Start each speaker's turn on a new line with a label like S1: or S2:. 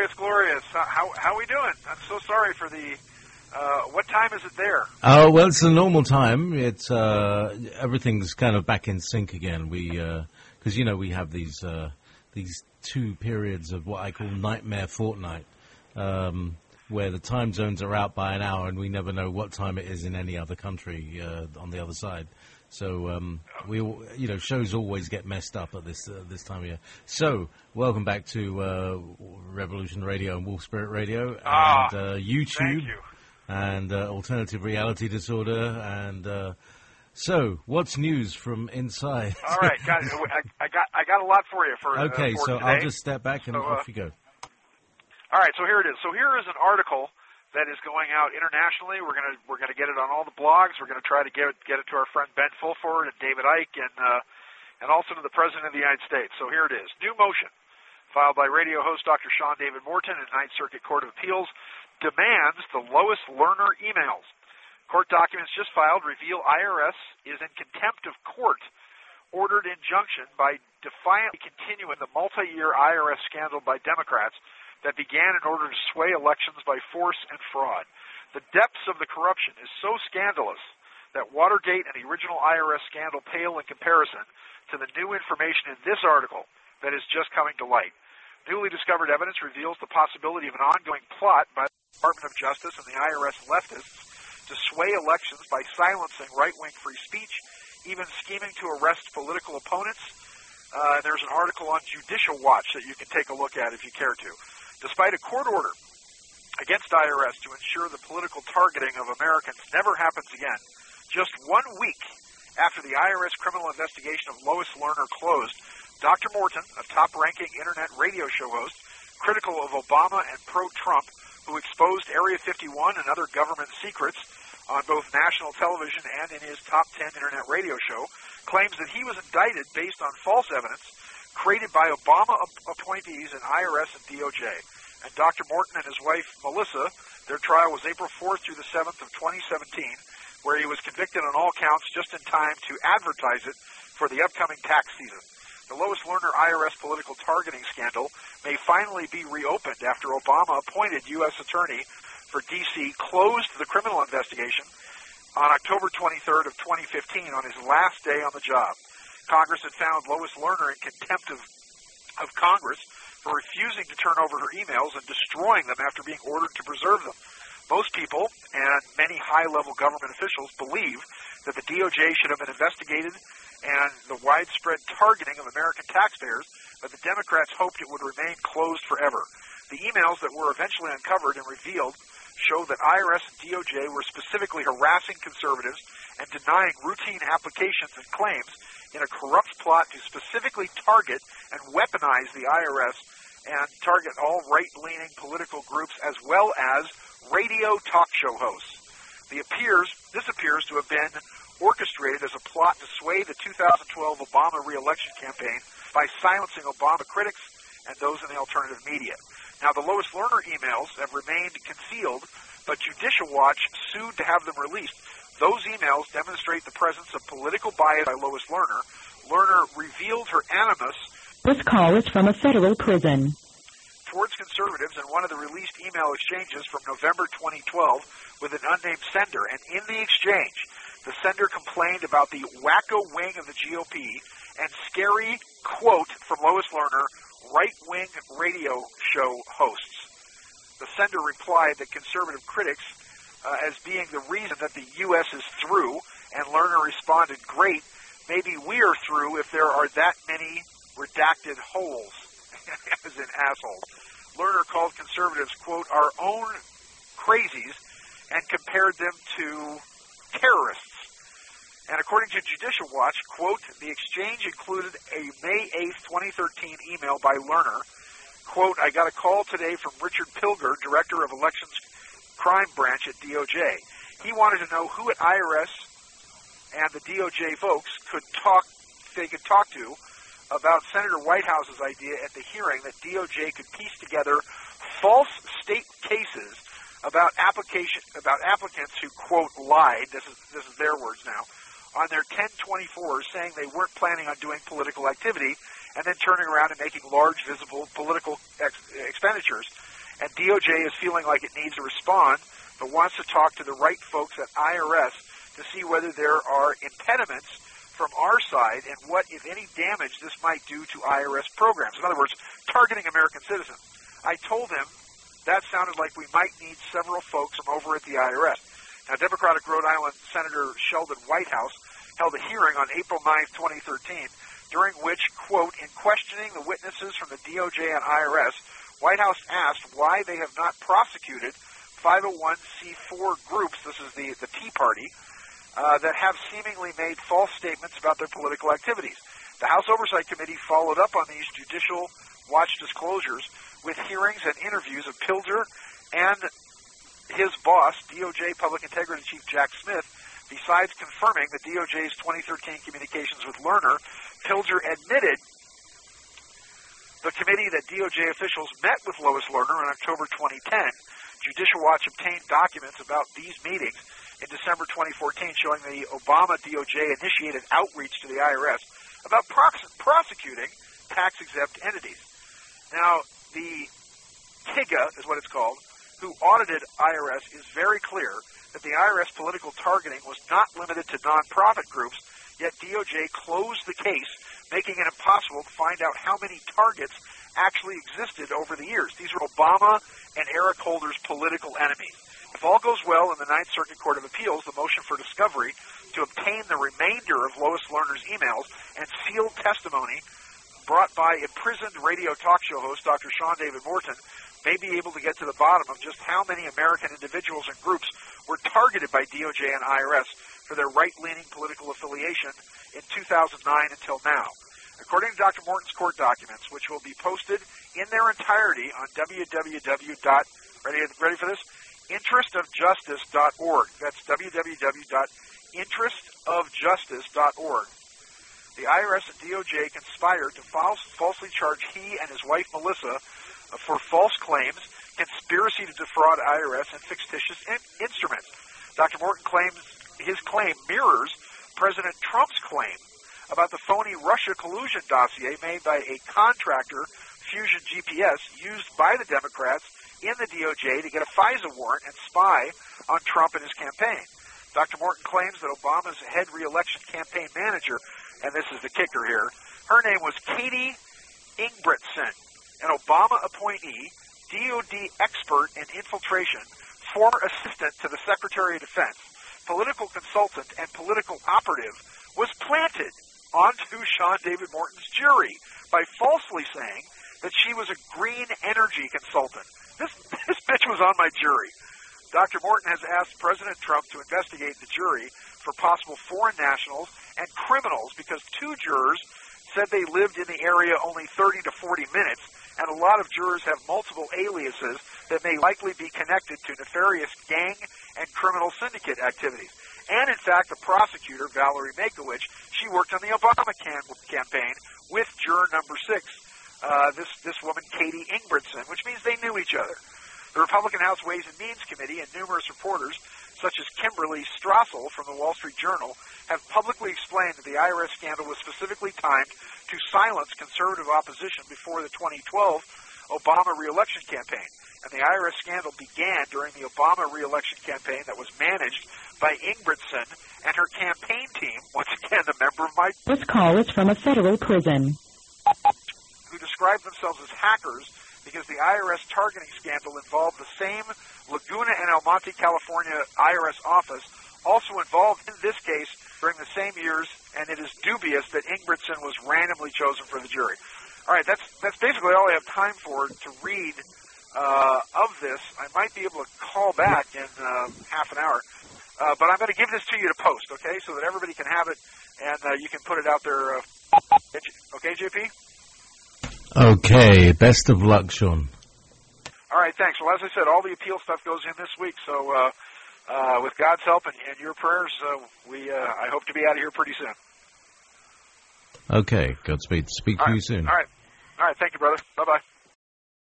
S1: glorious, glorious. How we doing? I'm so sorry for the. What time is it there?
S2: Oh well, it's the normal time. It's everything's kind of back in sync again. Because we have these 2 periods of what I call nightmare fortnight, where the time zones are out by an hour, and we never know what time it is in any other country on the other side. So shows always get messed up at this time of year. So welcome back to Revolution Radio and Wolf Spirit Radio and YouTube.
S1: Thank you.
S2: And Alternative Reality Disorder. And so, what's news from inside?
S1: All right, I got a lot for you for
S2: okay,
S1: for
S2: so
S1: today.
S2: I'll just step back and off you go.
S1: All right, so here it is. So here is an article that is going out internationally. We're gonna get it on all the blogs. We're gonna try to get it to our friend Ben Fulford and David Icke and also to the President of the United States. So here it is. New motion filed by radio host Dr. Sean David Morton in Ninth Circuit Court of Appeals demands the Lois Lerner emails. Court documents just filed reveal IRS is in contempt of court, ordered injunction by defiantly continuing the multi-year IRS scandal by Democrats that began in order to sway elections by force and fraud. The depths of the corruption is so scandalous that Watergate and the original IRS scandal pale in comparison to the new information in this article that is just coming to light. Newly discovered evidence reveals the possibility of an ongoing plot by the Department of Justice and the IRS leftists to sway elections by silencing right-wing free speech, even scheming to arrest political opponents. There's an article on Judicial Watch that you can take a look at if you care to. Despite a court order against IRS to ensure the political targeting of Americans never happens again, just 1 week after the IRS criminal investigation of Lois Lerner closed, Dr. Morton, a top-ranking internet radio show host, critical of Obama and pro-Trump, who exposed Area 51 and other government secrets on both national television and in his top 10 internet radio show, claims that he was indicted based on false evidence created by Obama appointees in IRS and DOJ. And Dr. Morton and his wife, Melissa, their trial was April 4th through the 7th of 2017, where he was convicted on all counts just in time to advertise it for the upcoming tax season. The Lois Lerner IRS political targeting scandal may finally be reopened after Obama appointed U.S. Attorney for D.C. closed the criminal investigation on October 23rd of 2015 on his last day on the job. Congress had found Lois Lerner in contempt of Congress for refusing to turn over her emails and destroying them after being ordered to preserve them. Most people and many high-level government officials believe that the DOJ should have been investigated and the widespread targeting of American taxpayers, but the Democrats hoped it would remain closed forever. The emails that were eventually uncovered and revealed show that IRS and DOJ were specifically harassing conservatives and denying routine applications and claims in a corrupt plot to specifically target and weaponize the IRS and target all right-leaning political groups as well as radio talk show hosts. This appears to have been orchestrated as a plot to sway the 2012 Obama re-election campaign by silencing Obama critics and those in the alternative media. Now, the Lois Lerner emails have remained concealed, but Judicial Watch sued to have them released. Those emails demonstrate the presence of political bias by Lois Lerner. Lerner revealed her animus.
S3: This call is from a federal prison.
S1: Towards conservatives in one of the released email exchanges from November 2012 with an unnamed sender. And in the exchange, the sender complained about the wacko wing of the GOP and scary quote from Lois Lerner, right-wing radio show hosts. The sender replied that conservative critics as being the reason that the U.S. is through, and Lerner responded, great, maybe we're through if there are that many redacted holes, as in assholes. Lerner called conservatives, quote, our own crazies, and compared them to terrorists. And according to Judicial Watch, quote, the exchange included a May 8th, 2013 email by Lerner, quote, I got a call today from Richard Pilger, Director of Elections Crime Branch at DOJ. He wanted to know who at IRS and the DOJ folks could talk to about Senator Whitehouse's idea at the hearing that DOJ could piece together false state cases about applicants who, quote, lied, this is their words now, on their 1024s saying they weren't planning on doing political activity and then turning around and making large visible political expenditures. DOJ is feeling like it needs to respond, but wants to talk to the right folks at IRS to see whether there are impediments from our side and what, if any, damage this might do to IRS programs. In other words, targeting American citizens. I told him that sounded like we might need several folks from over at the IRS. Now, Democratic Rhode Island Senator Sheldon Whitehouse held a hearing on April 9th, 2013, during which, quote, in questioning the witnesses from the DOJ and IRS, Whitehouse asked why they have not prosecuted 501c4 groups, this is the Tea Party, that have seemingly made false statements about their political activities. The House Oversight Committee followed up on these Judicial Watch disclosures with hearings and interviews of Pilger and his boss, DOJ Public Integrity Chief Jack Smith. Besides confirming the DOJ's 2013 communications with Lerner, Pilger admitted the committee that DOJ officials met with Lois Lerner in October 2010. Judicial Watch obtained documents about these meetings in December 2014 showing the Obama DOJ initiated outreach to the IRS about prosecuting tax-exempt entities. Now, the TIGA is what it's called, who audited IRS, is very clear that the IRS political targeting was not limited to nonprofit groups, yet DOJ closed the case, making it impossible to find out how many targets actually existed over the years. These are Obama and Eric Holder's political enemies. If all goes well in the Ninth Circuit Court of Appeals, the motion for discovery to obtain the remainder of Lois Lerner's emails and sealed testimony brought by imprisoned radio talk show host Dr. Sean David Morton may be able to get to the bottom of just how many American individuals and groups were targeted by DOJ and IRS for their right-leaning political affiliation in 2009 until now. According to Dr. Morton's court documents, which will be posted in their entirety on ready for this? interestofjustice.org. That's www.interestofjustice.org. The IRS and DOJ conspired to falsely charge he and his wife Melissa for false claims, conspiracy to defraud IRS, and fictitious instruments. Dr. Morton claims his claim mirrors President Trump's claim about the phony Russia collusion dossier made by a contractor, Fusion GPS, used by the Democrats in the DOJ to get a FISA warrant and spy on Trump and his campaign. Dr. Morton claims that Obama's head re-election campaign manager, and this is the kicker here, her name was Katie Ingebrigtsen, an Obama appointee, DOD expert in infiltration, former assistant to the Secretary of Defense, political consultant, and political operative, was planted onto Sean David Morton's jury by falsely saying that she was a green energy consultant. This bitch was on my jury. Dr. Morton has asked President Trump to investigate the jury for possible foreign nationals and criminals because two jurors said they lived in the area only 30 to 40 minutes, and a lot of jurors have multiple aliases that may likely be connected to nefarious gang and criminal syndicate activities. And, in fact, the prosecutor, Valerie Makowicz, she worked on the Obama campaign with juror number 6, this woman, Katie Ingebrigtsen, which means they knew each other. The Republican House Ways and Means Committee and numerous reporters, such as Kimberly Strassel from the Wall Street Journal, have publicly explained that the IRS scandal was specifically timed to silence conservative opposition before the 2012 Obama re-election campaign. And the IRS scandal began during the Obama re-election campaign that was managed by Ingebrigtsen and her campaign team, once again a member of my...
S3: This call is from a federal prison.
S1: ...who described themselves as hackers because the IRS targeting scandal involved the same Laguna and El Monte, California IRS office, also involved in this case during the same years, and it is dubious that Ingebrigtsen was randomly chosen for the jury. All right, that's basically all I have time for to read of this. I might be able to call back in half an hour, but I'm going to give this to you to post, okay, so that everybody can have it, and you can put it out there. Okay, JP?
S2: Okay, best of luck, Sean.
S1: All right, thanks. Well, as I said, all the appeal stuff goes in this week, so with God's help and your prayers, I hope to be out of here pretty soon.
S2: Okay, Godspeed. Speak to you soon.
S1: All right, thank you, brother. Bye-bye.